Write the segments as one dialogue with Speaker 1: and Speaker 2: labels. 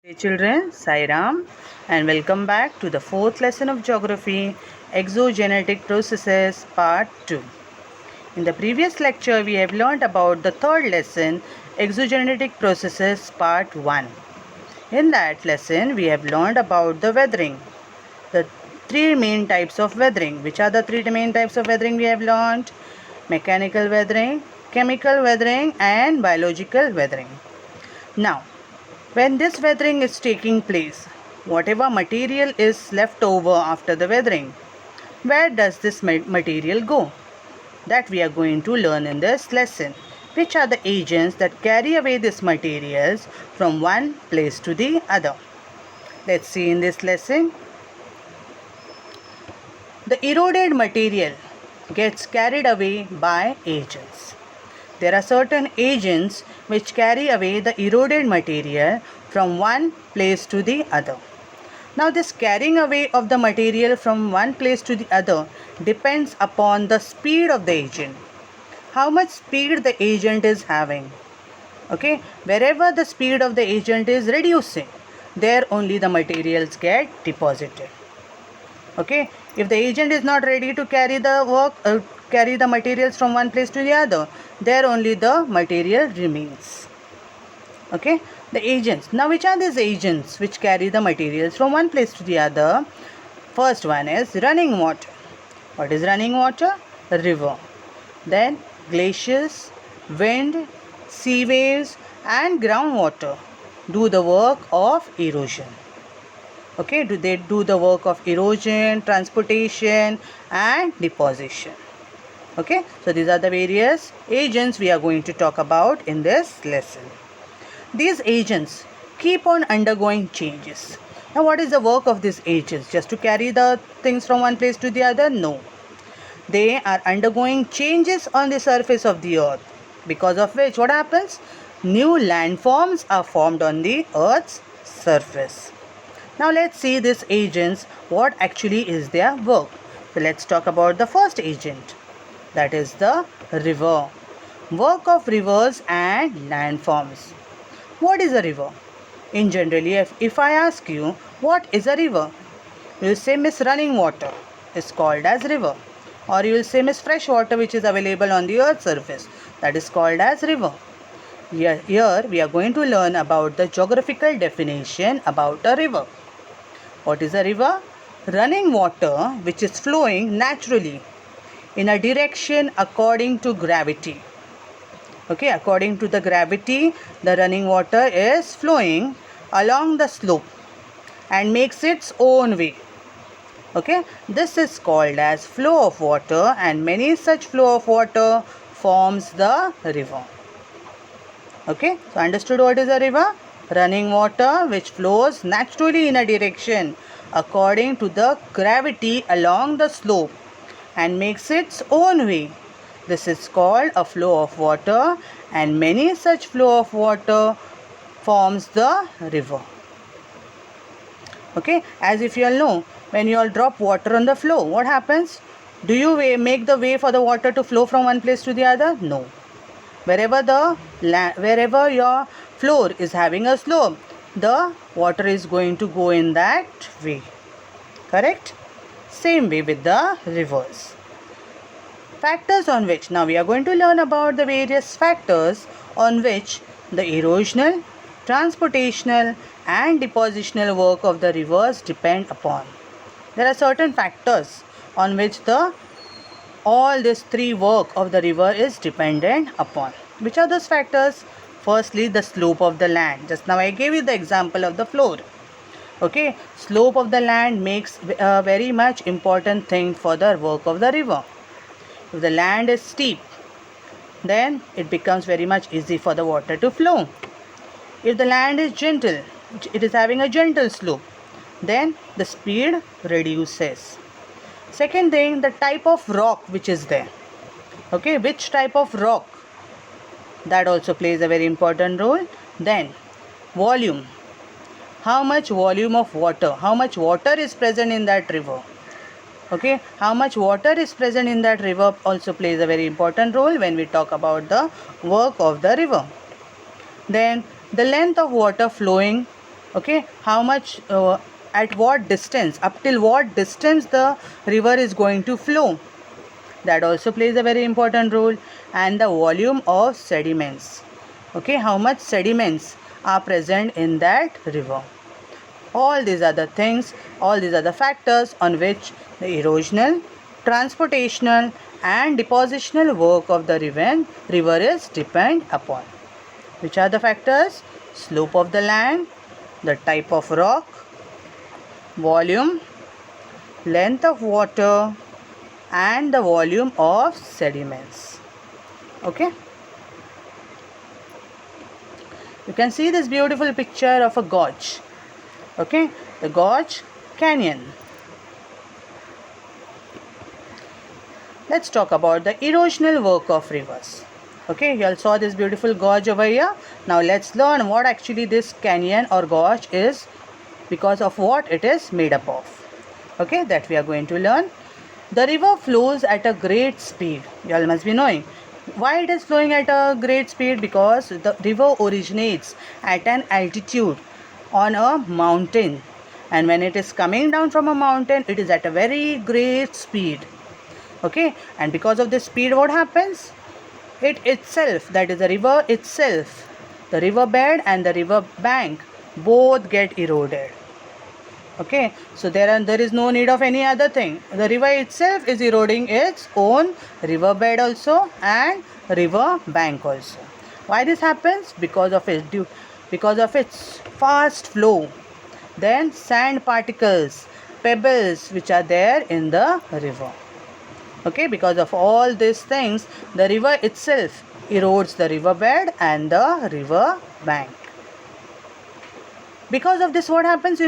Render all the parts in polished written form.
Speaker 1: Hey children, Sai Ram, and welcome back to the fourth lesson of Geography, Exogenetic Processes Part 2. In the previous lecture, we have learned about the third lesson, Exogenetic Processes Part 1. In that lesson, we have learned about the weathering, the three main types of weathering. Which are the three main types of weathering we have learned? Mechanical weathering, chemical weathering, and biological weathering. Now, when this weathering is taking place, whatever material is left over after the weathering, where does this material go? That we are going to learn in this lesson. Which are the agents that carry away these materials from one place to the other? Let's see in this lesson. The eroded material gets carried away by agents. There are certain agents which carry away the eroded material from one place to the other. Now, this carrying away of the material from one place to the other depends upon the speed of the agent. How much speed the agent is having. Okay, wherever the speed of the agent is reducing, there only the materials get deposited. Okay, if the agent is not ready to carry the materials from one place to the other, there only the material remains. Okay, the agents. Now, which are these agents which carry the materials from one place to the other? First one is running water. What is running water? A river. Then glaciers, wind, sea waves, and groundwater do the work of erosion. Okay, they do the work of erosion, transportation, and deposition. Okay, so these are the various agents we are going to talk about in this lesson. These agents keep on undergoing changes. Now, what is the work of these agents? Just to carry the things from one place to the other? No. They are undergoing changes on the surface of the earth, because of which what happens? New landforms are formed on the earth's surface. Now, let's see these agents, what actually is their work. So, let's talk about the first agent, that is the river. Work of rivers and landforms. What is a river? In generally, if I ask you, what is a river? You will say, Miss Running Water is called as river. Or you will say, Miss Fresh Water which is available on the earth's surface, that is called as river. Here we are going to learn about the geographical definition about a river. What is a river? Running water which is flowing naturally in a direction according to gravity. Okay, according to the gravity, the running water is flowing along the slope and makes its own way. Okay, this is called as flow of water, and many such flow of water forms the river. Okay, so understood what is a river? Running water which flows naturally in a direction according to the gravity along the slope and makes its own way. This is called a flow of water, and many such flow of water forms the river. Okay, as if you all know, when you all drop water on the floor, what happens? Do you make the way for the water to flow from one place to the other? No. Wherever your floor is having a slope, the water is going to go in that way. Correct? Same way with the rivers. Factors on which, now we are going to learn about the various factors on which the erosional, transportational, and depositional work of the rivers depend upon. There are certain factors on which all these three work of the river is dependent upon. Which are those factors? Firstly, the slope of the land. Just now I gave you the example of the floor. Okay, slope of the land makes a very much important thing for the work of the river. If the land is steep, then it becomes very much easy for the water to flow. If the land is gentle, it is having a gentle slope, then the speed reduces. Second thing, the type of rock which is there. Okay, which type of rock? That also plays a very important role. Then, volume. How much volume of water, how much water is present in that river. Okay, how much water is present in that river also plays a very important role when we talk about the work of the river. Then the length of water flowing Okay, how much, at what distance, up till what distance the river is going to flow, that also plays a very important role. And the volume of sediments, okay, how much sediments are present in that river. All these are the things, all these are the factors on which the erosional, transportational and depositional work of the river is depend upon. Which are the factors? Slope of the land, the type of rock, volume, length of water and the volume of sediments. Okay. You can see this beautiful picture of a gorge. Okay, the Gorge Canyon. Let's talk about the erosional work of rivers. Okay, you all saw this beautiful gorge over here. Now let's learn what actually this canyon or gorge is, because of what it is made up of. Okay, that we are going to learn. The river flows at a great speed. You all must be knowing why it is flowing at a great speed, because the river originates at an altitude on a mountain, and when it is coming down from a mountain, it is at a very great speed. Okay, and because of this speed, what happens? It itself, that is the river itself, the river bed and the river bank both get eroded. Okay, so there is no need of any other thing. The river itself is eroding its own river bed also and river bank also. Why this happens? Because of its fast flow. Then sand particles, pebbles which are there in the river. Okay, because of all these things, the river itself erodes the river bed and the river bank. Because of this, what happens,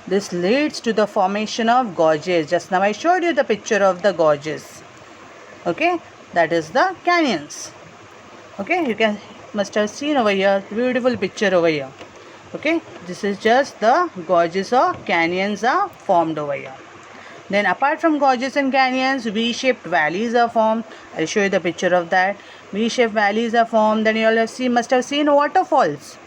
Speaker 1: this leads to the formation of gorges. Just now I showed you the picture of the gorges. Okay, that is the canyons. Okay, you must have seen over here, beautiful picture over here. Okay, this is just the gorges or canyons are formed over here. Then apart from gorges and canyons, V-shaped valleys are formed. I'll show you the picture of that. V-shaped valleys are formed. Then you all must have seen waterfalls.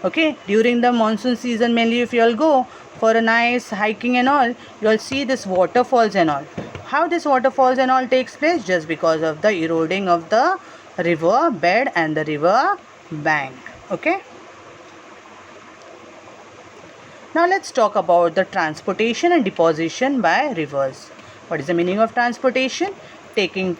Speaker 1: Okay, during the monsoon season, mainly if you all go for a nice hiking and all, you all see this waterfalls and all. How this waterfalls and all takes place? Just because of the eroding of the river bed and the river bank. Okay. Now let's talk about the transportation and deposition by rivers. What is the meaning of transportation? Taking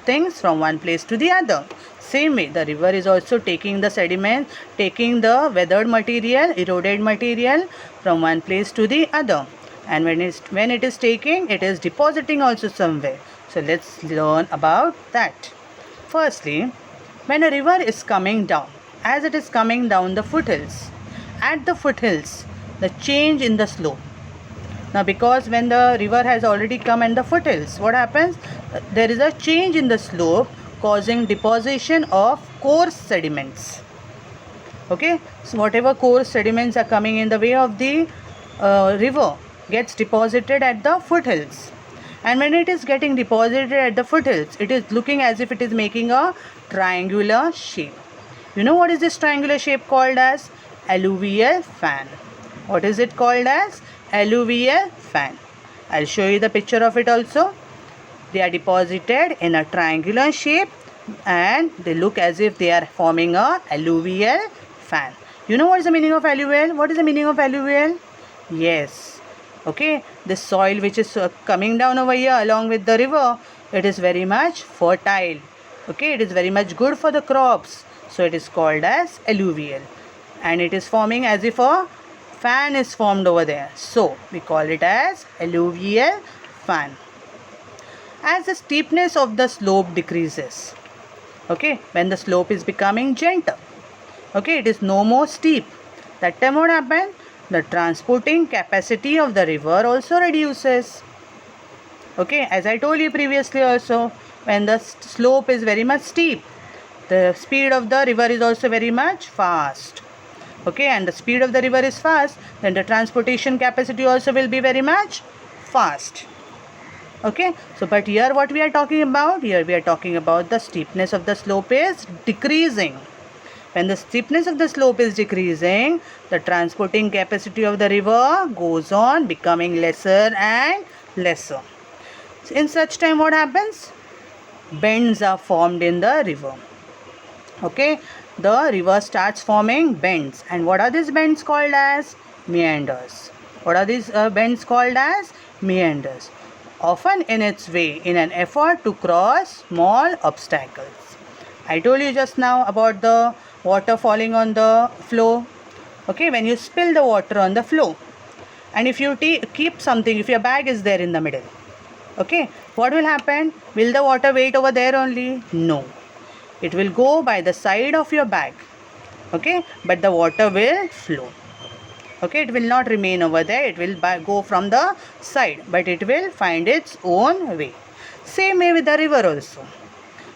Speaker 1: things from one place to the other. Same way, the river is also taking the sediment, taking the weathered material, eroded material from one place to the other. And when it is taking, it is depositing also somewhere. So let's learn about that. Firstly, when a river is coming down, as it is coming down the foothills, at the foothills, the change in the slope. Now because when the river has already come in the foothills, what happens? There is a change in the slope causing deposition of coarse sediments. Okay, so whatever coarse sediments are coming in the way of the river gets deposited at the foothills. And when it is getting deposited at the foothills, it is looking as if it is making a triangular shape. You know what is this triangular shape called as? Alluvial fan. What is it called as? Alluvial fan. I'll show you the picture of it also. They are deposited in a triangular shape and they look as if they are forming a alluvial fan. You know what is the meaning of alluvial? What is the meaning of alluvial? Yes. Okay, this soil which is coming down over here along with the river, it is very much fertile. Okay, it is very much good for the crops. So it is called as alluvial. And it is forming as if a fan is formed over there. So we call it as alluvial fan. As the steepness of the slope decreases, okay, when the slope is becoming gentle, okay, it is no more steep, that time what happens? The transporting capacity of the river also reduces. Okay, as I told you previously also, when the slope is very much steep, the speed of the river is also very much fast. Okay, and the speed of the river is fast, then the transportation capacity also will be very much fast. Okay, so but here what we are talking about? Here we are talking about the steepness of the slope is decreasing. When the steepness of the slope is decreasing, the transporting capacity of the river goes on becoming lesser and lesser. In such time, what happens? Bends are formed in the river. Okay, the river starts forming bends. And what are these bends called as? Meanders. What are these bends called as? Meanders. Often in its way in an effort to cross small obstacles. I told you just now about the water falling on the floor. Okay, when you spill the water on the floor, and if you keep something, if your bag is there in the middle, okay, what will happen? Will the water wait over there only? No, it will go by the side of your bag, okay, but the water will flow. Okay, it will not remain over there, it will go from the side, but it will find its own way. Same way with the river also.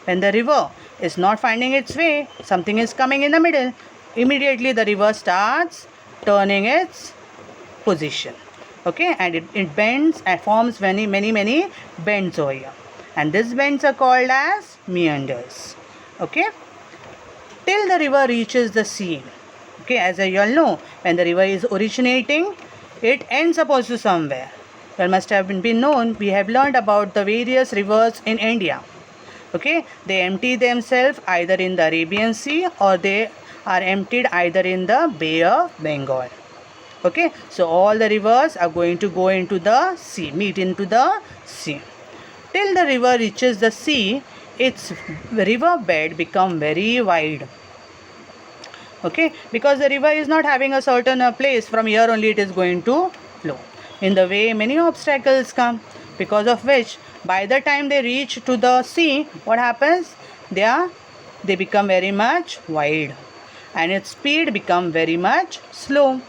Speaker 1: When the river is not finding its way, something is coming in the middle, immediately the river starts turning its position. Okay, and it bends and forms many bends over here. And these bends are called as meanders. Okay, till the river reaches the sea. Okay, as you all know, when the river is originating, it ends up also somewhere. There must have been known, we have learned about the various rivers in India. Okay, they empty themselves either in the Arabian Sea or they are emptied either in the Bay of Bengal. Okay, so all the rivers are going to go into the sea, meet into the sea. Till the river reaches the sea, its river bed become very wide. Okay, because the river is not having a certain place, from here only it is going to flow. In the way, many obstacles come, because of which by the time they reach to the sea, what happens? They become very much wide, and its speed become very much slow.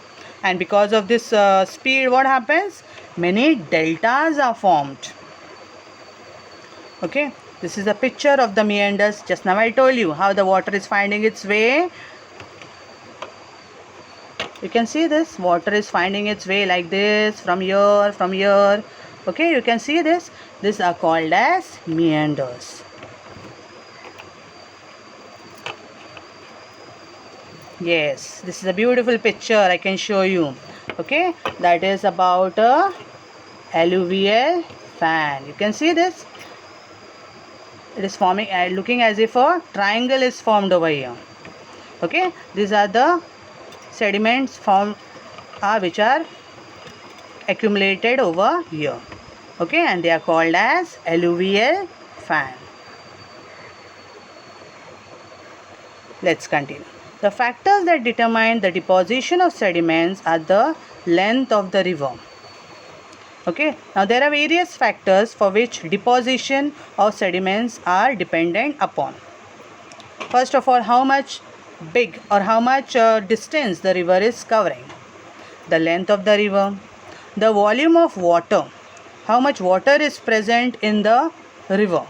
Speaker 1: And because of this speed, what happens? Many deltas are formed. Okay, this is a picture of the meanders. Just now I told you how the water is finding its way. You can see this, water is finding its way like this, from here. Okay, you can see this. These are called as meanders. Yes, this is a beautiful picture I can show you. Okay, that is about a alluvial fan. You can see this. It is forming, looking as if a triangle is formed over here. Okay, these are the sediments formed which are accumulated over here. Okay, and they are called as alluvial fan. Let's continue. The factors that determine the deposition of sediments are the length of the river. Okay, now there are various factors for which deposition of sediments are dependent upon. First of all, how much big or how much distance the river is covering, the length of the river, the volume of water, how much water is present in the river,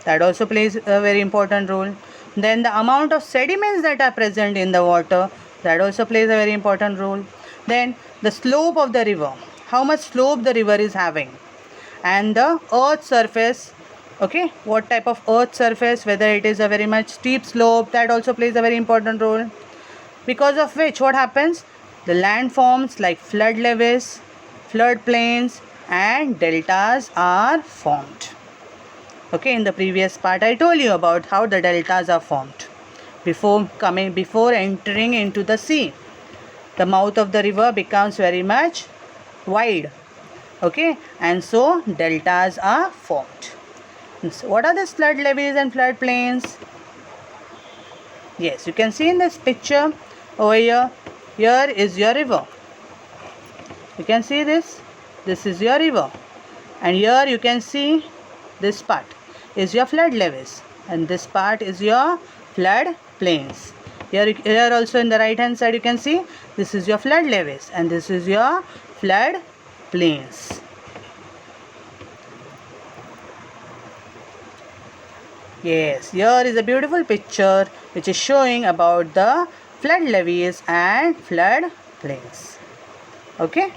Speaker 1: that also plays a very important role. Then the amount of sediments that are present in the water, that also plays a very important role. Then the slope of the river, how much slope the river is having, and the earth surface. Okay, what type of earth surface, whether it is a very much steep slope, that also plays a very important role. Because of which, what happens? The landforms like flood levees, flood plains and deltas are formed. Okay, in the previous part I told you about how the deltas are formed before entering into the sea. The mouth of the river becomes very much wide. Okay, and so deltas are formed. So what are the flood levees and flood plains? Yes, you can see in this picture over here. Here is your river. You can see this. This is your river. And here you can see this part is your flood levees. And this part is your flood plains. Here also in the right hand side you can see this is your flood levees and this is your flood plains. Yes, here is a beautiful picture which is showing about the flood levees and flood plains. Okay.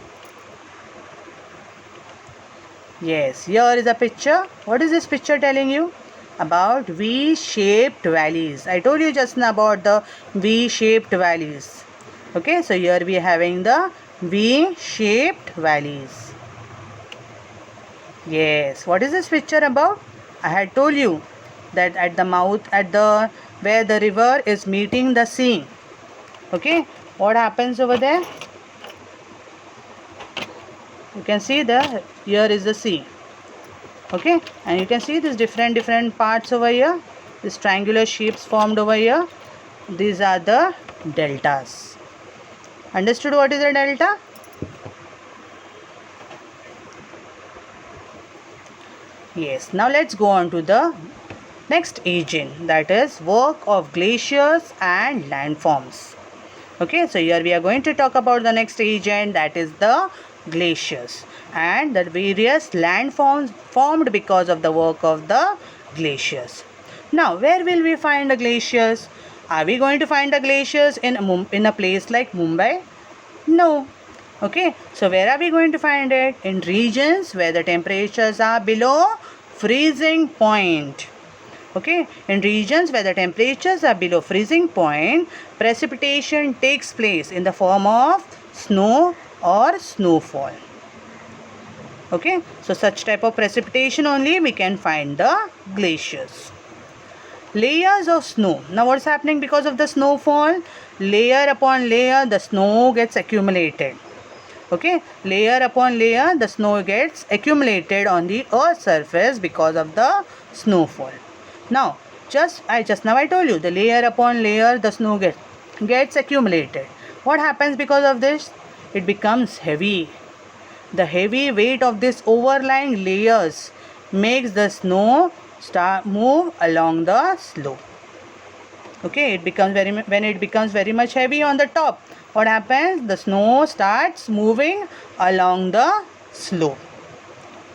Speaker 1: Yes, here is a picture. What is this picture telling you? about V-shaped valleys. I told you just now about the V-shaped valleys. Okay, so here we are having the V-shaped valleys. Yes, what is this picture about? I had told you that at the mouth, where the river is meeting the sea. Okay, what happens over there? You can see here is the sea. Okay, and you can see these different parts over here. These triangular shapes formed over here. These are the deltas. Understood what is a delta? Yes, now let's go on to the next agent, that is work of glaciers and landforms. Okay, so here we are going to talk about the next agent, that is the glaciers and the various landforms formed because of the work of the glaciers. Now, where will we find the glaciers? Are we going to find the glaciers in a place like Mumbai? No. Okay, so where are we going to find it? In regions where the temperatures are below freezing point. Okay, in regions where the temperatures are below freezing point, precipitation takes place in the form of snow or snowfall. Okay, so such type of precipitation only we can find the glaciers. Layers of snow. Now what's happening because of the snowfall? Layer upon layer the snow gets accumulated. Okay, layer upon layer the snow gets accumulated on the earth's surface because of the snowfall. Now I told you, the layer upon layer the snow gets accumulated. What happens because of this? It becomes heavy. The heavy weight of this overlying layers makes the snow move along the slope. Okay, when it becomes very much heavy on the top, what happens? The snow starts moving along the slope.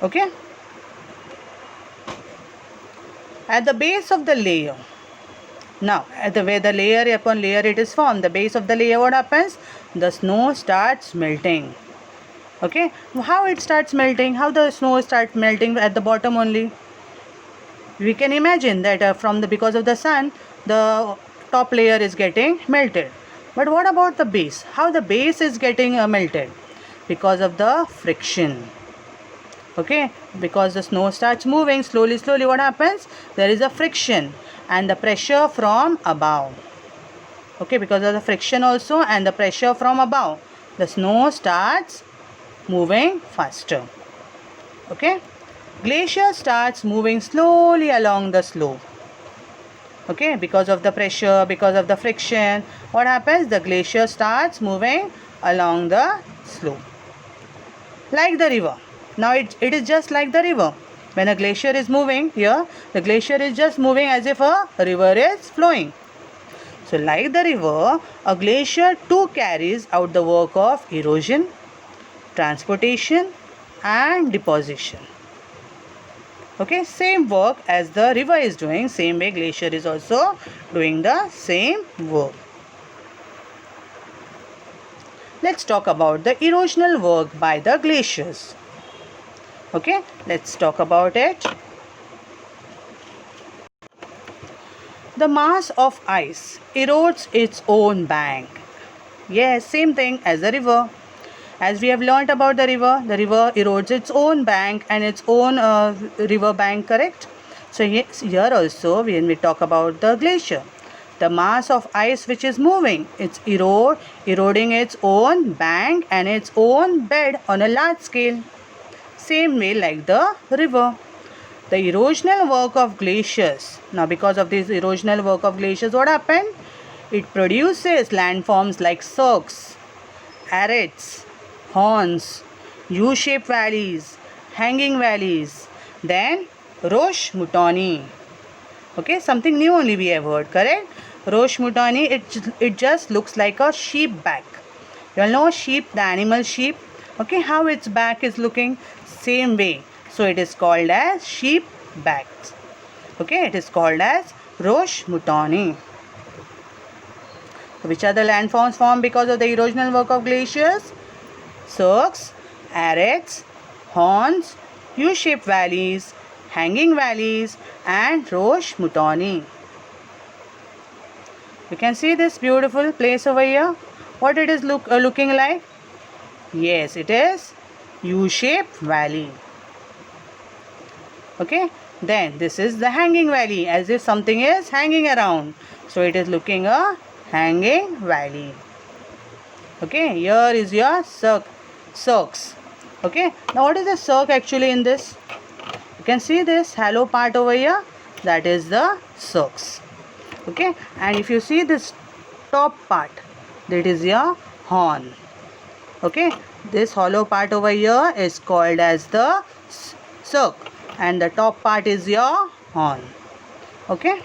Speaker 1: Okay. At the base of the layer. Now, where the layer upon layer it is formed, the base of the layer, what happens? The snow starts melting. Okay. How it starts melting? How the snow starts melting at the bottom only? We can imagine that because of the sun, the top layer is getting melted. But what about the base? How the base is getting melted? Because of the friction. Okay, because the snow starts moving slowly, what happens? There is a friction and the pressure from above. Okay, because of the friction also and the pressure from above, the snow starts moving faster. Okay, glacier starts moving slowly along the slope. Okay, because of the pressure, because of the friction, what happens? The glacier starts moving along the slope. Like the river. Now it is just like the river. When a glacier is moving here, the glacier is just moving as if a river is flowing. So like the river, a glacier too carries out the work of erosion, transportation and deposition. Okay, same work as the river is doing, same way glacier is also doing the same work. Let's talk about the erosional work by the glaciers. Okay, let's talk about it. The mass of ice erodes its own bank. Yes, same thing as the river. As we have learnt about the river erodes its own bank and its own river bank, correct? So yes, here also when we talk about the glacier, the mass of ice which is moving, it's eroding its own bank and its own bed on a large scale. Same way like the river. The erosional work of glaciers. Now because of this erosional work of glaciers, what happened? It produces landforms like cirques, arêtes, horns, U-shaped valleys, hanging valleys, then roches moutonnées. Okay, something new only we have heard, correct? Roches moutonnées, it just looks like a sheep back. You all know sheep, the animal sheep. Okay, how its back is looking? Same way. So it is called as sheep backs. Okay, it is called as roches moutonnées. Which are the landforms formed because of the erosional work of glaciers? Cirques, arêtes, horns, U-shaped valleys, hanging valleys, and Roche Mutoni. You can see this beautiful place over here. What it is looking like? Yes, it is U-shaped valley. Okay, then this is the hanging valley, as if something is hanging around. So it is looking a hanging valley. Okay, here is your cirques. Okay, now what is the cirque actually in this? You can see this hollow part over here, that is the cirques. Okay, and if you see this top part, that is your horn. Okay, this hollow part over here is called as the cirque, and the top part is your horn. Okay,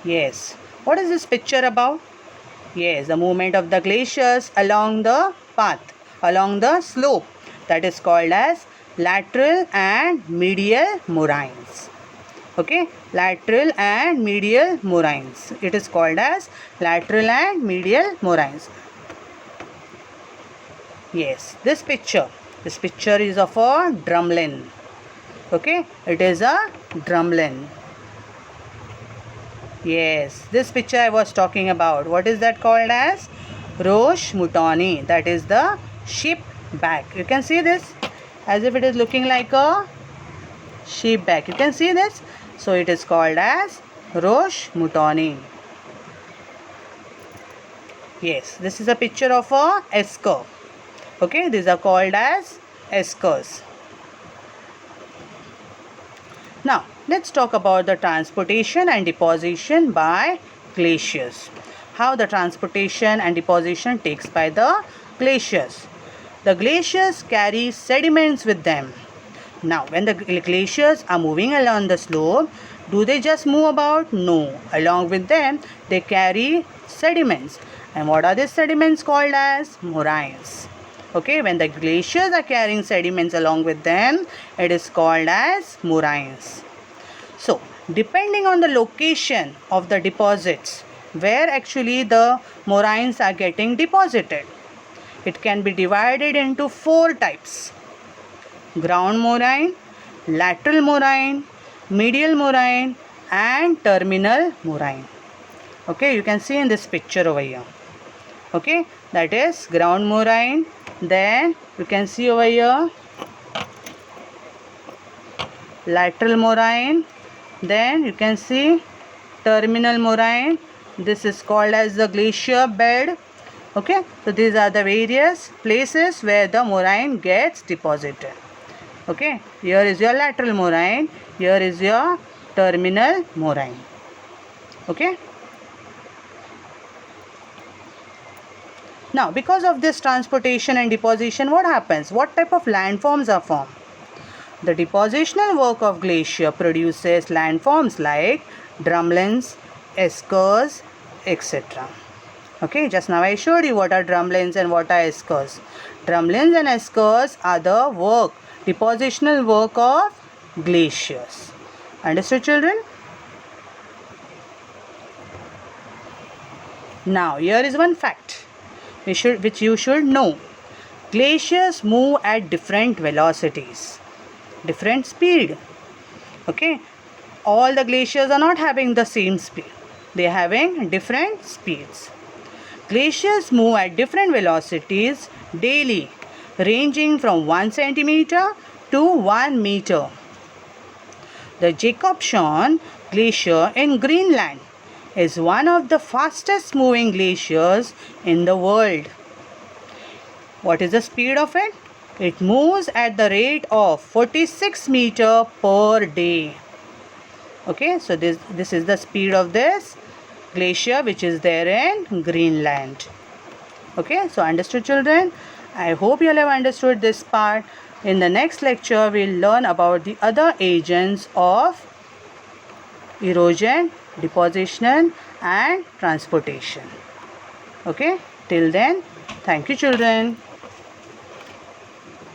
Speaker 1: yes. What is this picture about? Yes, the movement of the glaciers along the path, along the slope, that is called as lateral and medial moraines. Okay, lateral and medial moraines. It is called as lateral and medial moraines. Yes, this picture is of a drumlin. Okay, it is a drumlin. Yes, this picture I was talking about. What is that called as? Roche Mutoni. That is the sheep back. You can see this as if it is looking like a sheep back. You can see this. So it is called as Roche Mutoni. Yes, this is a picture of a esker. Okay, these are called as eskers. Now, let's talk about the transportation and deposition by glaciers. How the transportation and deposition takes by the glaciers. The glaciers carry sediments with them. Now, when the glaciers are moving along the slope, do they just move about? No. Along with them, they carry sediments. And what are these sediments called as? Moraines. Okay, when the glaciers are carrying sediments along with them, it is called as moraines. So, depending on the location of the deposits, where actually the moraines are getting deposited, it can be divided into 4 types: ground moraine, lateral moraine, medial moraine, and terminal moraine. Okay, you can see in this picture over here. Okay, that is ground moraine. Then you can see over here lateral moraine. Then you can see terminal moraine. This is called as the glacier bed. Okay, so these are the various places where the moraine gets deposited. Okay, here is your lateral moraine. Here is your terminal moraine. Okay. Now, because of this transportation and deposition, what happens? What type of landforms are formed? The depositional work of glacier produces landforms like drumlins, eskers, etc. Okay, just now I showed you what are drumlins and what are eskers. Drumlins and eskers are the depositional work of glaciers. Understood, children? Now, here is one fact which you should know. Glaciers move at different velocities, different speed. Okay, all the glaciers are not having the same speed. They are having different speeds. Glaciers move at different velocities daily, ranging from 1 centimeter to 1 meter. The Jakobshavn Glacier in Greenland is one of the fastest moving glaciers in the world. What is the speed of it? It moves at the rate of 46 meters per day. Okay, so this is the speed of this glacier which is there in Greenland. Okay, so understood, children? I hope you all have understood this part. In the next lecture, we'll learn about the other agents of erosion, deposition and transportation. Okay, till then, thank you, children.